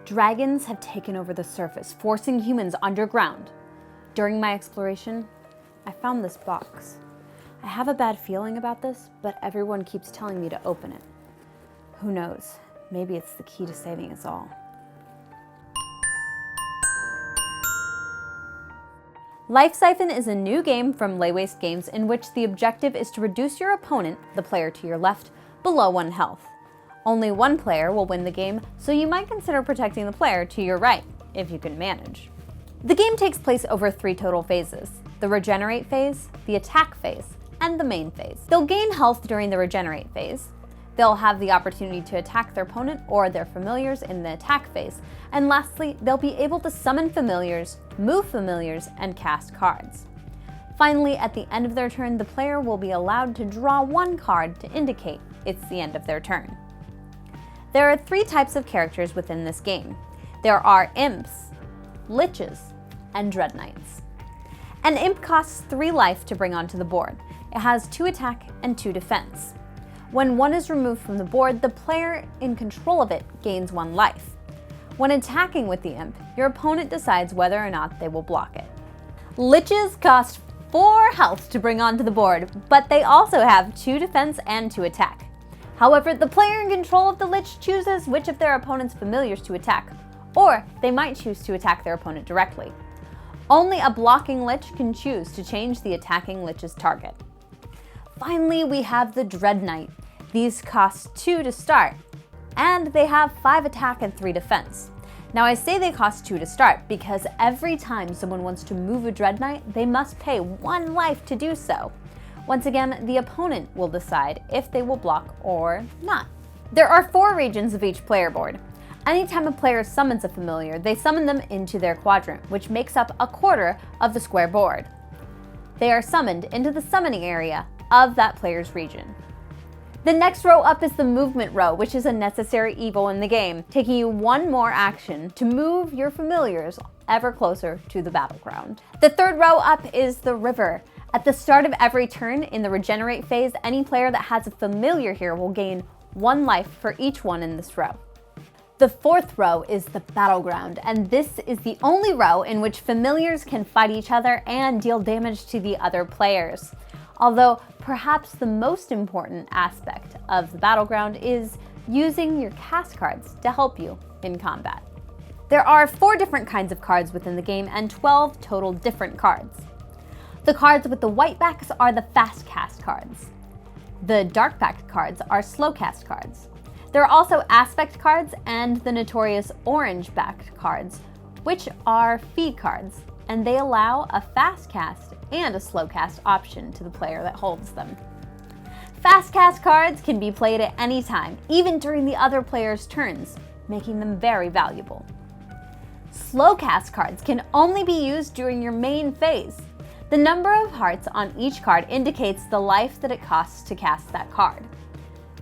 Dragons have taken over the surface, forcing humans underground. During my exploration, I found this box. I have a bad feeling about this, but everyone keeps telling me to open it. Who knows? Maybe it's the key to saving us all. Life Siphon is a new game from Laywaste Games in which the objective is to reduce your opponent, the player to your left, below 1 health. Only one player will win the game, so you might consider protecting the player to your right, if you can manage. The game takes place over 3 total phases: the regenerate phase, the attack phase, and the main phase. They'll gain health during the regenerate phase. They'll have the opportunity to attack their opponent or their familiars in the attack phase. And lastly, they'll be able to summon familiars, move familiars, and cast cards. Finally, at the end of their turn, the player will be allowed to draw 1 card to indicate it's the end of their turn. There are 3 types of characters within this game. There are Imps, Liches, and Dread Knights. An Imp costs 3 life to bring onto the board. It has 2 attack and 2 defense. When 1 is removed from the board, the player in control of it gains 1 life. When attacking with the Imp, your opponent decides whether or not they will block it. Liches cost 4 health to bring onto the board, but they also have 2 defense and 2 attack. However, the player in control of the Lich chooses which of their opponent's familiars to attack, or they might choose to attack their opponent directly. Only a blocking Lich can choose to change the attacking Lich's target. Finally, we have the Dread Knight. These cost 2 to start, and they have 5 attack and 3 defense. Now I say they cost 2 to start because every time someone wants to move a Dread Knight, they must pay 1 life to do so. Once again, the opponent will decide if they will block or not. There are 4 regions of each player board. Anytime a player summons a familiar, they summon them into their quadrant, which makes up a quarter of the square board. They are summoned into the summoning area of that player's region. The next row up is the movement row, which is a necessary evil in the game, taking you 1 more action to move your familiars ever closer to the battleground. The third row up is the river. At the start of every turn in the regenerate phase, any player that has a familiar here will gain 1 life for each one in this row. The fourth row is the Battleground, and this is the only row in which familiars can fight each other and deal damage to the other players. Although perhaps the most important aspect of the Battleground is using your cast cards to help you in combat. There are 4 different kinds of cards within the game and 12 total different cards. The cards with the white backs are the fast cast cards. The dark backed cards are slow cast cards. There are also aspect cards and the notorious orange backed cards, which are feed cards, and they allow a fast cast and a slow cast option to the player that holds them. Fast cast cards can be played at any time, even during the other player's turns, making them very valuable. Slow cast cards can only be used during your main phase. The number of hearts on each card indicates the life that it costs to cast that card.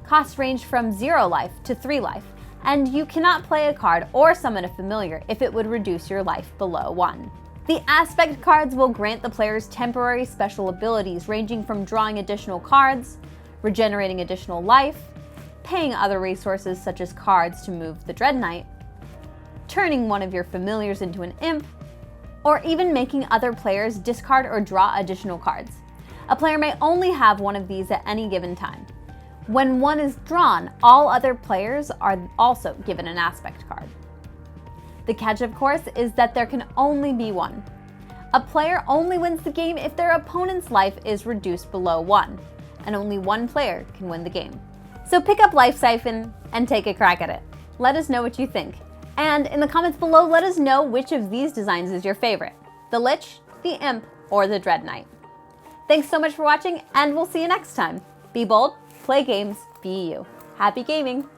Costs range from 0 life to 3 life, and you cannot play a card or summon a familiar if it would reduce your life below 1. The aspect cards will grant the players temporary special abilities ranging from drawing additional cards, regenerating additional life, paying other resources such as cards to move the Dread Knight, turning one of your familiars into an Imp, or even making other players discard or draw additional cards. A player may only have one of these at any given time. When one is drawn, all other players are also given an aspect card. The catch, of course, is that there can only be 1. A player only wins the game if their opponent's life is reduced below 1, and only 1 player can win the game. So pick up Life Siphon and take a crack at it. Let us know what you think. And in the comments below, let us know which of these designs is your favorite: the Lich, the Imp, or the Dread Knight. Thanks so much for watching, and we'll see you next time. Be bold, play games, be you. Happy gaming!